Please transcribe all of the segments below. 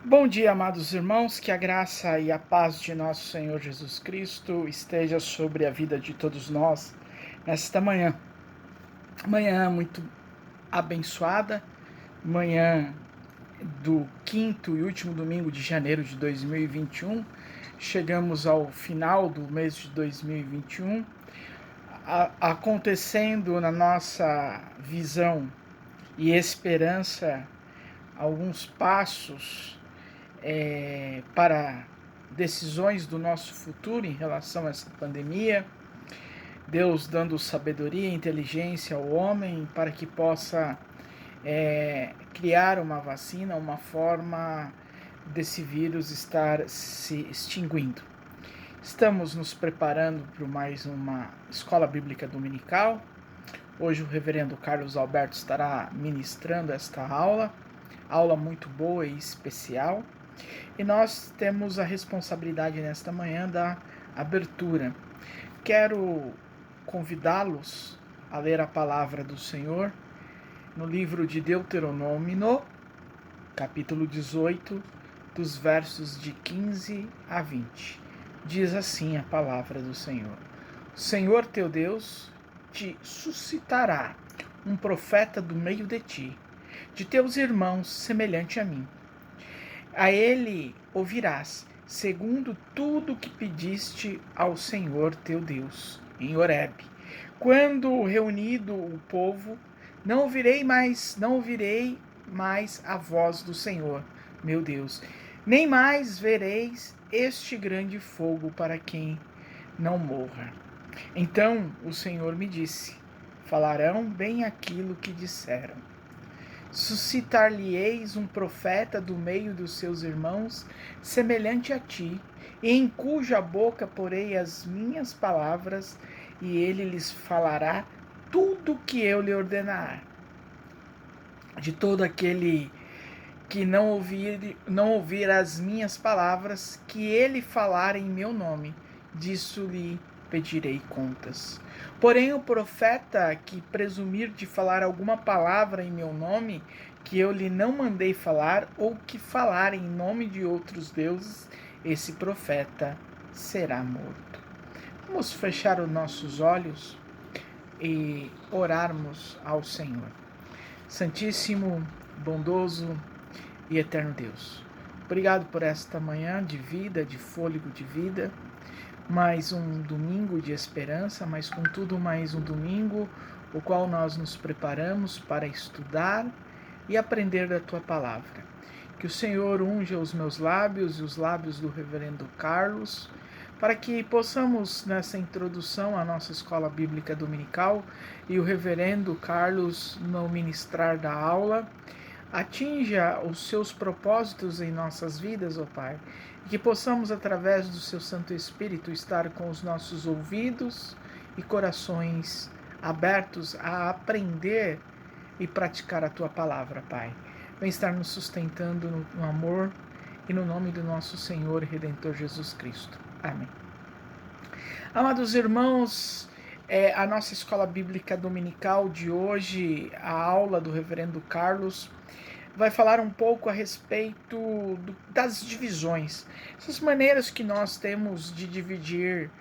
Bom dia, amados irmãos, que a graça e a paz de nosso Senhor Jesus Cristo esteja sobre a vida de todos nós nesta manhã. Manhã muito abençoada, manhã do quinto e último domingo de janeiro de 2021. Chegamos ao final do mês de 2021, acontecendo na nossa visão e esperança alguns passos para decisões do nosso futuro em relação a essa pandemia. Deus dando sabedoria e inteligência ao homem para que possa criar uma vacina, uma forma desse vírus estar se extinguindo. Estamos nos preparando para mais uma escola bíblica dominical. Hoje o reverendo Carlos Alberto estará ministrando esta aula muito boa e especial. E nós temos a responsabilidade nesta manhã da abertura. Quero convidá-los a ler a palavra do Senhor no livro de Deuteronômio, no capítulo 18, dos versos de 15 a 20. Diz assim a palavra do Senhor: O Senhor teu Deus te suscitará um profeta do meio de ti, de teus irmãos, semelhante a mim. A ele ouvirás, segundo tudo que pediste ao Senhor teu Deus, em Horebe. Quando reunido o povo, não ouvirei mais a voz do Senhor, meu Deus, nem mais vereis este grande fogo para quem não morra. Então o Senhor me disse: falarão bem aquilo que disseram. Suscitar-lhe-eis um profeta do meio dos seus irmãos, semelhante a ti, e em cuja boca porei as minhas palavras, e ele lhes falará tudo o que eu lhe ordenar. De todo aquele que não ouvir as minhas palavras, que ele falar em meu nome, disso lhe pedirei contas. Porém, o profeta que presumir de falar alguma palavra em meu nome, que eu lhe não mandei falar, ou que falar em nome de outros deuses, esse profeta será morto. Vamos fechar os nossos olhos e orarmos ao Senhor. Santíssimo, bondoso e eterno Deus, obrigado por esta manhã de vida, de fôlego de vida, mais um domingo de esperança, mas contudo mais um domingo o qual nós nos preparamos para estudar e aprender da Tua Palavra. Que o Senhor unja os meus lábios e os lábios do reverendo Carlos, para que possamos, nessa introdução à nossa escola bíblica dominical, e o reverendo Carlos, no ministrar da aula, atinja os seus propósitos em nossas vidas, ó Pai, e que possamos, através do seu Santo Espírito, estar com os nossos ouvidos e corações abertos a aprender e praticar a Tua Palavra, Pai. Vem estar nos sustentando no amor e no nome do nosso Senhor e Redentor Jesus Cristo. Amém. Amados irmãos, a nossa escola bíblica dominical de hoje, a aula do reverendo Carlos, vai falar um pouco a respeito das divisões, essas maneiras que nós temos de dividir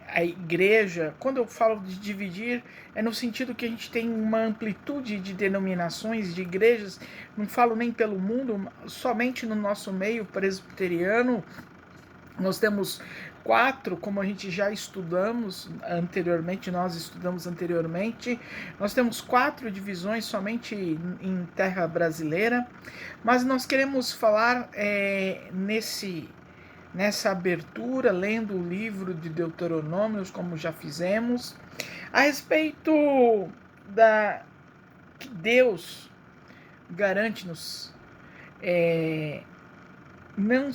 a igreja. Quando eu falo de dividir, é no sentido que a gente tem uma amplitude de denominações, de igrejas, não falo nem pelo mundo, somente no nosso meio presbiteriano. Nós temos 4, como a gente já estudamos anteriormente, nós temos 4 divisões somente em terra brasileira, mas nós queremos falar nessa abertura, lendo o livro de Deuteronômios, como já fizemos, a respeito da que Deus garante-nos não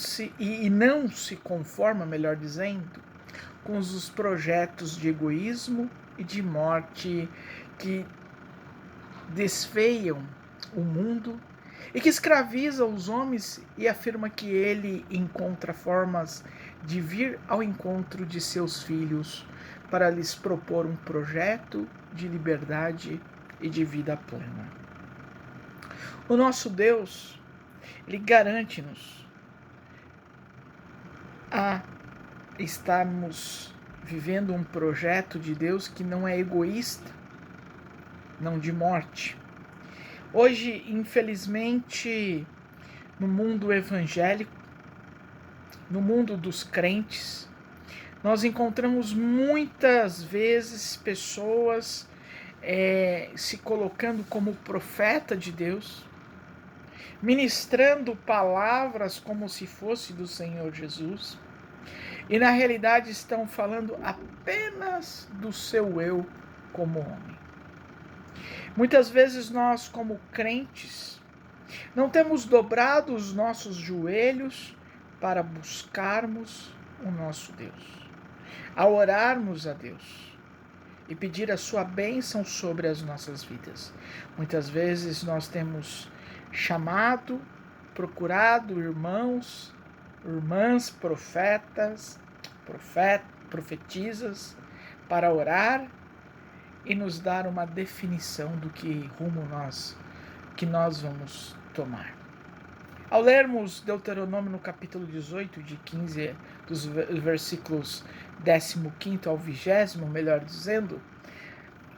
se conforma, melhor dizendo, com os projetos de egoísmo e de morte que desfeiam o mundo e que escraviza os homens, e afirma que ele encontra formas de vir ao encontro de seus filhos para lhes propor um projeto de liberdade e de vida plena. O nosso Deus Ele garante-nos a estarmos vivendo um projeto de Deus que não é egoísta, não de morte. Hoje, infelizmente, no mundo evangélico, no mundo dos crentes, nós encontramos muitas vezes pessoas se colocando como profeta de Deus, ministrando palavras como se fosse do Senhor Jesus, e na realidade estão falando apenas do seu eu como homem. Muitas vezes nós, como crentes, não temos dobrado os nossos joelhos para buscarmos o nosso Deus, a orarmos a Deus e pedir a sua bênção sobre as nossas vidas. Muitas vezes nós temos chamado, procurado irmãos, irmãs, profetisas, para orar e nos dar uma definição do que rumo que nós vamos tomar. Ao lermos Deuteronômio no capítulo 18, de 15, dos versículos 15º ao 20º, melhor dizendo,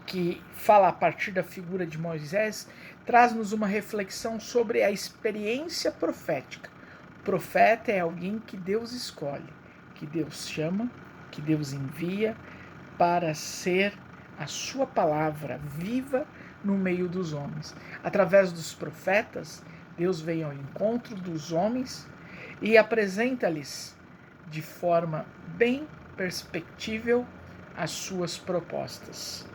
que fala a partir da figura de Moisés, traz-nos uma reflexão sobre a experiência profética. O profeta é alguém que Deus escolhe, que Deus chama, que Deus envia para ser a sua palavra viva no meio dos homens. Através dos profetas, Deus vem ao encontro dos homens e apresenta-lhes de forma bem perspectível as suas propostas.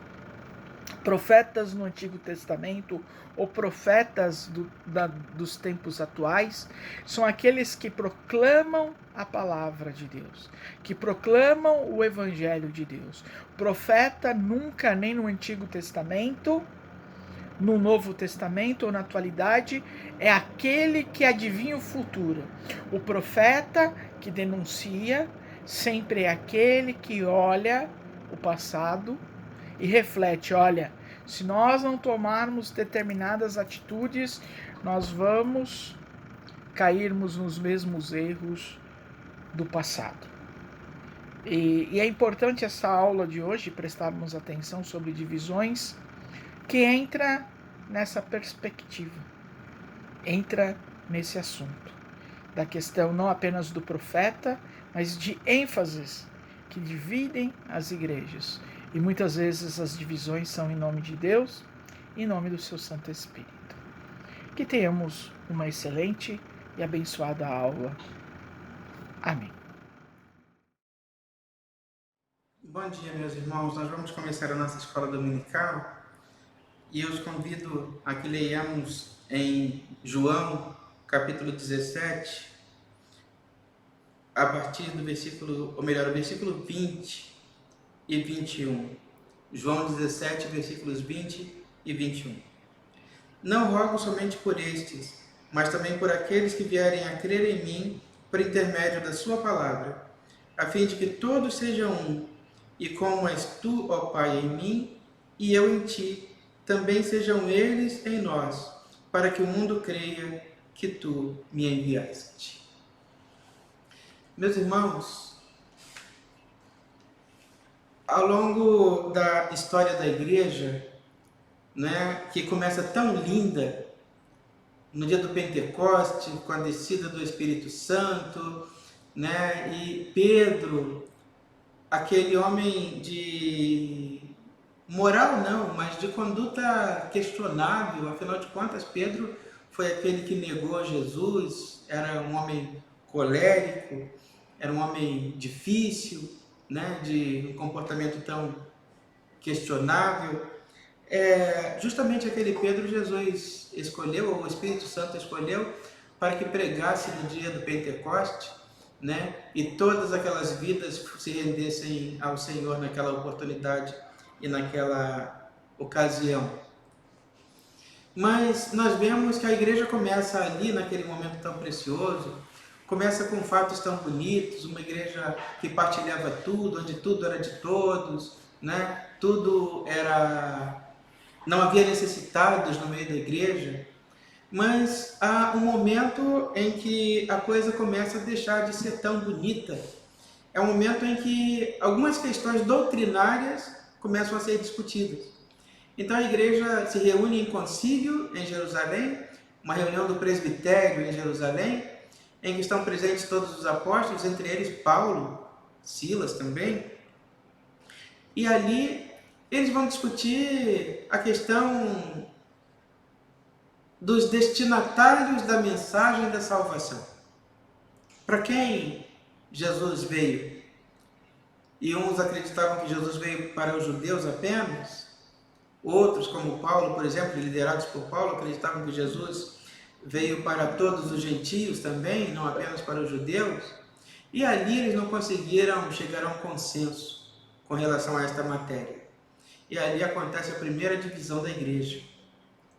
Profetas no Antigo Testamento ou profetas dos tempos atuais são aqueles que proclamam a palavra de Deus, que proclamam o Evangelho de Deus. Profeta nunca, nem no Antigo Testamento, no Novo Testamento ou na atualidade, é aquele que adivinha o futuro. O profeta que denuncia sempre é aquele que olha o passado e reflete, olha, se nós não tomarmos determinadas atitudes, nós vamos cairmos nos mesmos erros do passado. E é importante essa aula de hoje prestarmos atenção sobre divisões, que entra nessa perspectiva, entra nesse assunto, da questão não apenas do profeta, mas de ênfases que dividem as igrejas. E muitas vezes as divisões são em nome de Deus, em nome do seu Santo Espírito. Que tenhamos uma excelente e abençoada aula. Amém. Bom dia, meus irmãos. Nós vamos começar a nossa escola dominical e eu os convido a que leiamos em João, capítulo 17, a partir do versículo 20 e 21. João 17, versículos 20 e 21. Não rogo somente por estes, mas também por aqueles que vierem a crer em mim por intermédio da sua palavra, a fim de que todos sejam um, e como és tu, ó Pai, em mim, e eu em ti, também sejam eles em nós, para que o mundo creia que tu me enviaste. Meus irmãos, ao longo da história da igreja, né, que começa tão linda, no dia do Pentecoste, com a descida do Espírito Santo, né, e Pedro, aquele homem de moral não, mas de conduta questionável, afinal de contas, Pedro foi aquele que negou Jesus, era um homem colérico, era um homem difícil, né, de um comportamento tão questionável. Justamente aquele Pedro Jesus escolheu, ou o Espírito Santo escolheu, para que pregasse no dia do Pentecoste, né, e todas aquelas vidas se rendessem ao Senhor naquela oportunidade e naquela ocasião. Mas nós vemos que a igreja começa ali, naquele momento tão precioso, começa com fatos tão bonitos, uma igreja que partilhava tudo, onde tudo era de todos, né? Tudo era... não havia necessitados no meio da igreja, Mas há um momento em que a coisa começa a deixar de ser tão bonita. É um momento em que algumas questões doutrinárias começam a ser discutidas. Então a igreja se reúne em concílio em Jerusalém, uma reunião do presbitério em Jerusalém, em que estão presentes todos os apóstolos, entre eles Paulo, Silas também. E ali eles vão discutir a questão dos destinatários da mensagem da salvação. Para quem Jesus veio? E uns acreditavam que Jesus veio para os judeus apenas. Outros, como Paulo, por exemplo, liderados por Paulo, acreditavam que Jesus veio para todos os gentios também, não apenas para os judeus. E ali eles não conseguiram chegar a um consenso com relação a esta matéria. E ali acontece a primeira divisão da igreja,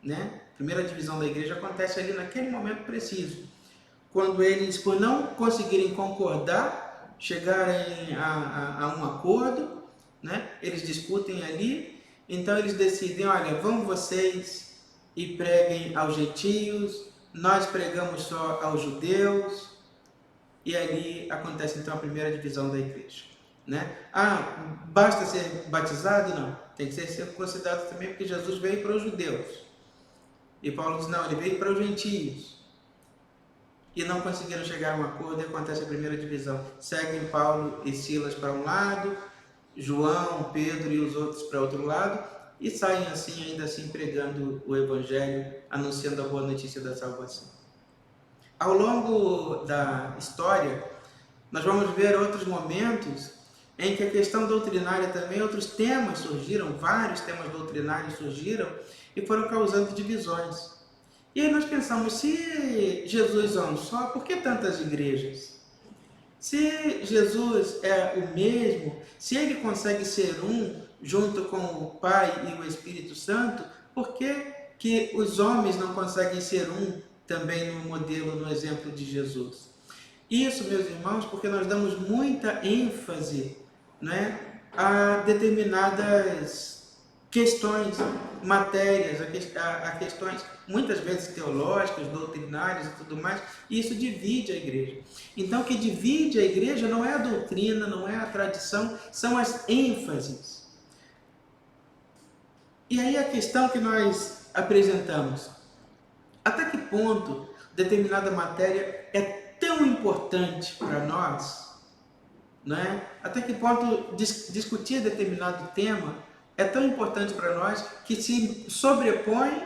né? A primeira divisão da igreja acontece ali naquele momento preciso, quando eles, por não conseguirem concordar, chegarem a um acordo, né? Eles discutem ali, então eles decidem, olha, vão vocês e preguem aos gentios, nós pregamos só aos judeus, e ali acontece então a primeira divisão da igreja, né? Ah, basta ser batizado? Não, tem que ser circuncidado também, porque Jesus veio para os judeus. E Paulo diz, não, ele veio para os gentios. E não conseguiram chegar a um acordo e acontece a primeira divisão. Seguem Paulo e Silas para um lado, João, Pedro e os outros para outro lado, e saem assim, ainda assim, pregando o Evangelho, anunciando a boa notícia da salvação. Ao longo da história, nós vamos ver outros momentos em que a questão doutrinária também, outros temas surgiram, vários temas doutrinários surgiram e foram causando divisões. E aí nós pensamos, se Jesus é um só, por que tantas igrejas? Se Jesus é o mesmo, se ele consegue ser um junto com o Pai e o Espírito Santo, por que os homens não conseguem ser um também no modelo, no exemplo de Jesus? Isso, meus irmãos, porque nós damos muita ênfase, né, a determinadas questões, matérias, a questões muitas vezes teológicas, doutrinárias e tudo mais, e isso divide a igreja. Então, o que divide a igreja não é a doutrina, não é a tradição, são as ênfases. E aí a questão que nós apresentamos, até que ponto determinada matéria é tão importante para nós, né? Até que ponto discutir determinado tema é tão importante para nós que se sobrepõe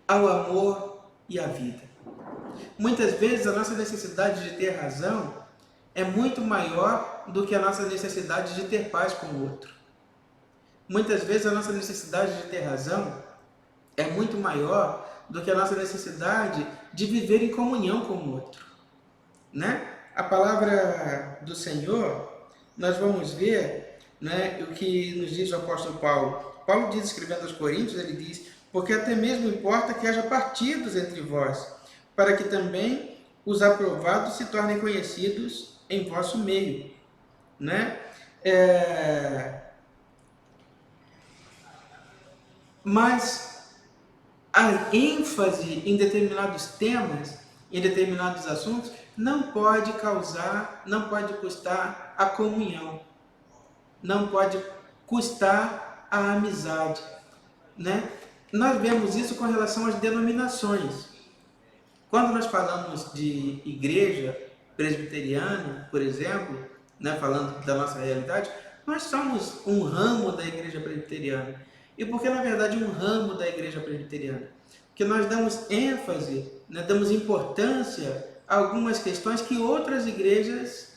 ao amor e à vida. Muitas vezes a nossa necessidade de ter razão é muito maior do que a nossa necessidade de ter paz com o outro. Muitas vezes a nossa necessidade de ter razão é muito maior do que a nossa necessidade de viver em comunhão com o outro, né? A palavra do Senhor, nós vamos ver, né, o que nos diz o apóstolo Paulo. Paulo diz, escrevendo aos Coríntios, ele diz, porque até mesmo importa que haja partidos entre vós, para que também os aprovados se tornem conhecidos em vosso meio, né? Mas a ênfase em determinados temas, em determinados assuntos, não pode causar, não pode custar a comunhão, não pode custar a amizade, né? Nós vemos isso com relação às denominações. Quando nós falamos de igreja presbiteriana, por exemplo, né, falando da nossa realidade, nós somos um ramo da igreja presbiteriana. E por que, na verdade, um ramo da igreja presbiteriana? Porque nós damos ênfase, né, damos importância a algumas questões que outras igrejas,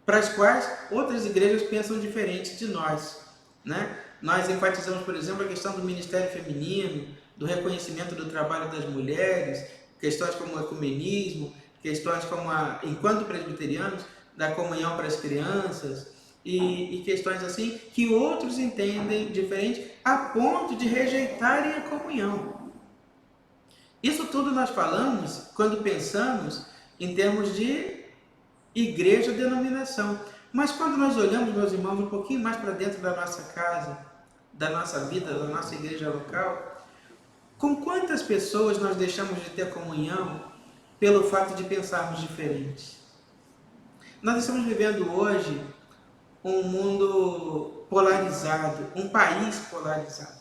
para as quais outras igrejas pensam diferente de nós, né? Nós enfatizamos, por exemplo, a questão do ministério feminino, do reconhecimento do trabalho das mulheres, questões como o ecumenismo, questões como, enquanto presbiterianos, da comunhão para as crianças, e questões assim que outros entendem diferente a ponto de rejeitarem a comunhão. Isso tudo nós falamos quando pensamos em termos de igreja, denominação. Mas quando nós olhamos, meus irmãos, um pouquinho mais para dentro da nossa casa, da nossa vida, da nossa igreja local, Com quantas pessoas nós deixamos de ter comunhão pelo fato de pensarmos diferentes? Nós estamos vivendo hoje um mundo polarizado, um país polarizado,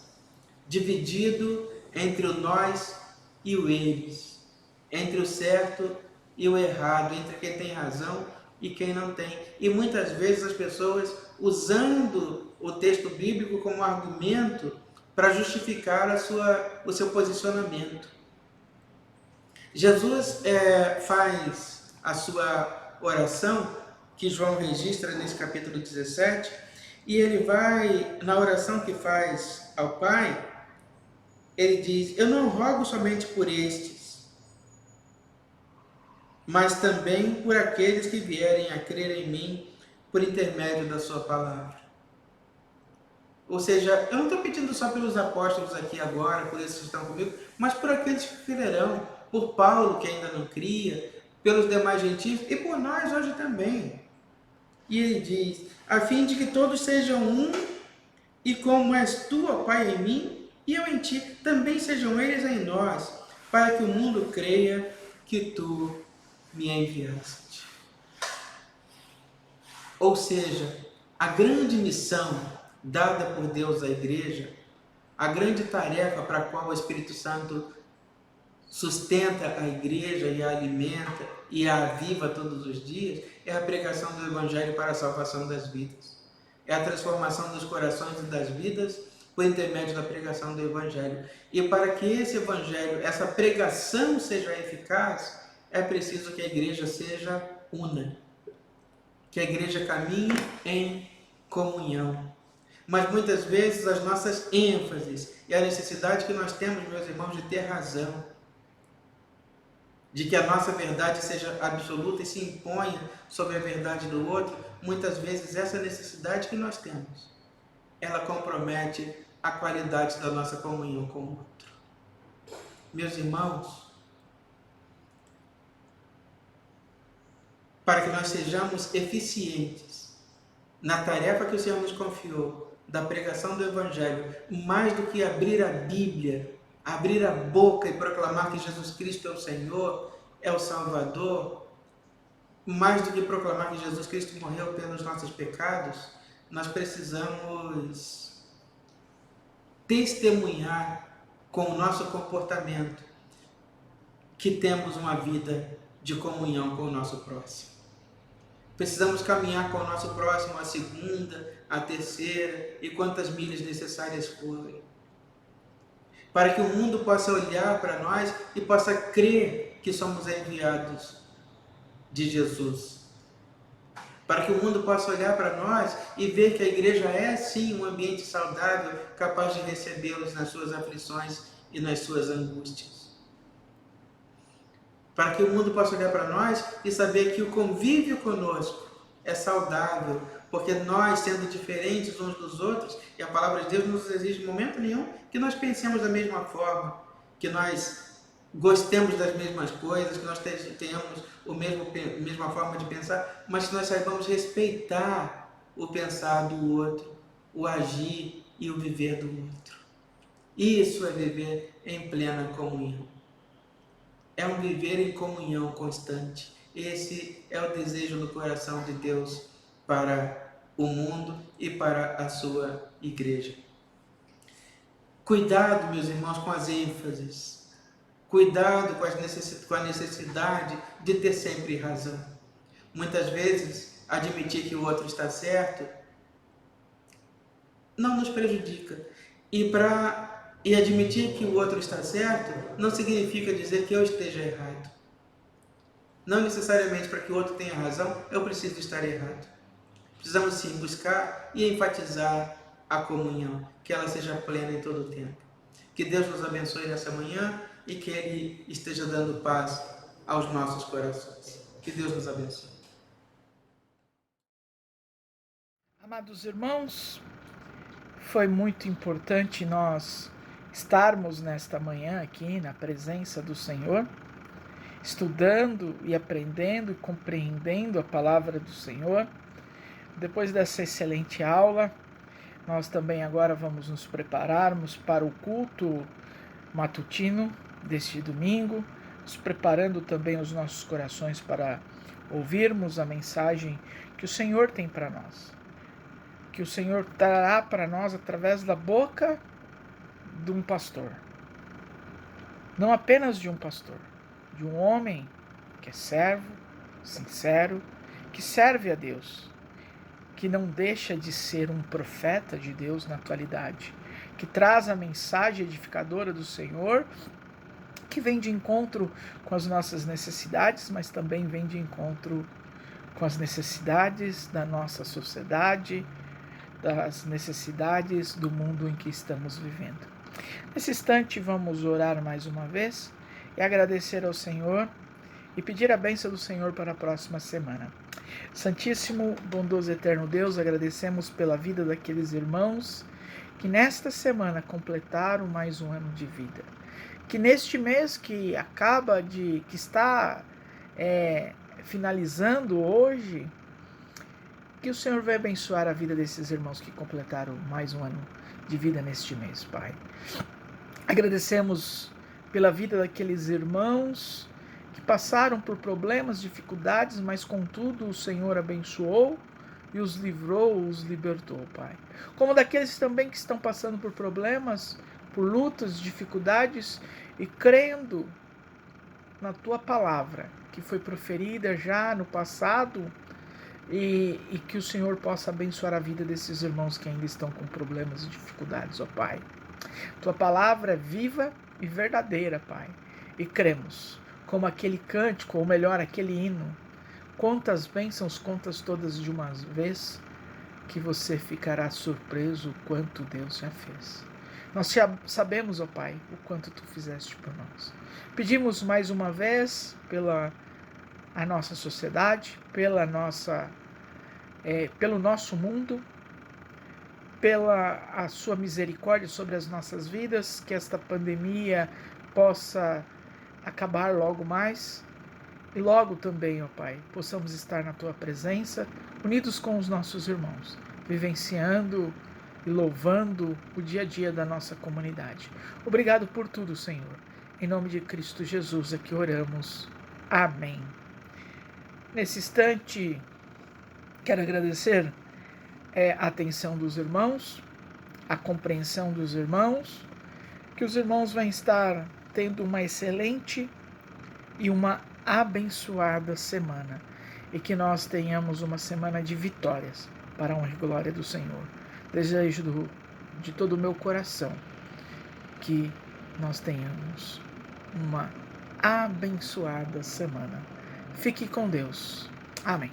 dividido entre o nós e o eles, entre o certo e o errado, entre quem tem razão e quem não tem. E muitas vezes as pessoas usando o texto bíblico como argumento para justificar o seu posicionamento. Jesus faz a sua oração, que João registra nesse capítulo 17, e ele vai, na oração que faz ao Pai, ele diz: eu não rogo somente por estes, mas também por aqueles que vierem a crer em mim por intermédio da sua palavra. Ou seja, eu não estou pedindo só pelos apóstolos aqui agora, por esses que estão comigo, mas por aqueles que crerão, por Paulo que ainda não cria, pelos demais gentios e por nós hoje também. E ele diz: a fim de que todos sejam um, e como és tu, ó Pai, em mim, e eu em ti, também sejam eles em nós, para que o mundo creia que tu me enviaste. Ou seja, a grande missão dada por Deus à igreja, a grande tarefa para a qual o Espírito Santo sustenta a igreja e a alimenta e a aviva todos os dias, é a pregação do Evangelho para a salvação das vidas. É a transformação dos corações e das vidas por intermédio da pregação do Evangelho. E para que esse Evangelho, essa pregação seja eficaz, é preciso que a igreja seja una, que a igreja caminhe em comunhão. Mas muitas vezes as nossas ênfases e a necessidade que nós temos, meus irmãos, de ter razão, de que a nossa verdade seja absoluta e se imponha sobre a verdade do outro, muitas vezes essa necessidade que nós temos, ela compromete a qualidade da nossa comunhão com o outro. Meus irmãos, para que nós sejamos eficientes na tarefa que o Senhor nos confiou, da pregação do Evangelho, mais do que abrir a Bíblia, abrir a boca e proclamar que Jesus Cristo é o Senhor, é o Salvador, mais do que proclamar que Jesus Cristo morreu pelos nossos pecados, nós precisamos testemunhar com o nosso comportamento que temos uma vida de comunhão com o nosso próximo. Precisamos caminhar com o nosso próximo a segunda, a terceira e quantas milhas necessárias forem, para que o mundo possa olhar para nós e possa crer que somos enviados de Jesus. Para que o mundo possa olhar para nós e ver que a igreja é sim um ambiente saudável, capaz de recebê-los nas suas aflições e nas suas angústias. Para que o mundo possa olhar para nós e saber que o convívio conosco é saudável, porque nós, sendo diferentes uns dos outros, e a palavra de Deus não nos exige em momento nenhum que nós pensemos da mesma forma, que nós gostemos das mesmas coisas, que nós tenhamos a mesma forma de pensar, mas que nós saibamos respeitar o pensar do outro, o agir e o viver do outro. Isso é viver em plena comunhão. É um viver em comunhão constante. Esse é o desejo do coração de Deus para o mundo e para a sua igreja. Cuidado, meus irmãos, com as ênfases. Cuidado com a necessidade de ter sempre razão. Muitas vezes, admitir que o outro está certo não nos prejudica. E admitir que o outro está certo não significa dizer que eu esteja errado. Não necessariamente para que o outro tenha razão, eu preciso estar errado. Precisamos sim buscar e enfatizar a comunhão, que ela seja plena em todo o tempo. Que Deus nos abençoe nessa manhã e que Ele esteja dando paz aos nossos corações. Que Deus nos abençoe. Amados irmãos, foi muito importante nós estarmos nesta manhã aqui na presença do Senhor, estudando e aprendendo e compreendendo a palavra do Senhor. Depois dessa excelente aula, nós também agora vamos nos prepararmos para o culto matutino deste domingo, nos preparando também os nossos corações para ouvirmos a mensagem que o Senhor tem para nós, que o Senhor trará para nós através da boca de um pastor. Não apenas de um pastor, de um homem que é servo, sincero, que serve a Deus, que não deixa de ser um profeta de Deus na atualidade, que traz a mensagem edificadora do Senhor, que vem de encontro com as nossas necessidades, mas também vem de encontro com as necessidades da nossa sociedade, das necessidades do mundo em que estamos vivendo. Nesse instante, vamos orar mais uma vez e agradecer ao Senhor e pedir a bênção do Senhor para a próxima semana. Santíssimo, bondoso, eterno Deus, agradecemos pela vida daqueles irmãos que nesta semana completaram mais um ano de vida. Que neste mês que está finalizando hoje, que o Senhor vai abençoar a vida desses irmãos que completaram mais um ano de vida neste mês, Pai. Agradecemos pela vida daqueles irmãos que passaram por problemas, dificuldades, mas contudo o Senhor abençoou e os livrou, os libertou, Pai. Como daqueles também que estão passando por problemas, por lutas, dificuldades e crendo na Tua palavra, que foi proferida já no passado, e que o Senhor possa abençoar a vida desses irmãos que ainda estão com problemas e dificuldades, ó Pai. Tua palavra é viva e verdadeira, Pai, e cremos, como aquele cântico, ou melhor, aquele hino, quantas bênçãos, contas todas de uma vez, que você ficará surpreso o quanto Deus já fez. Nós já sabemos, ó Pai, o quanto Tu fizeste por nós. Pedimos mais uma vez pela a nossa sociedade, pelo nosso mundo, pela a Sua misericórdia sobre as nossas vidas, que esta pandemia possa acabar logo mais e logo também, ó Pai, possamos estar na Tua presença, unidos com os nossos irmãos, vivenciando e louvando o dia a dia da nossa comunidade. Obrigado por tudo, Senhor. Em nome de Cristo Jesus é que oramos. Amém. Nesse instante, quero agradecer a atenção dos irmãos, a compreensão dos irmãos, que os irmãos vão estar tendo uma excelente e uma abençoada semana, e que nós tenhamos uma semana de vitórias para a honra e glória do Senhor. Desejo de todo o meu coração que nós tenhamos uma abençoada semana. Fique com Deus. Amém.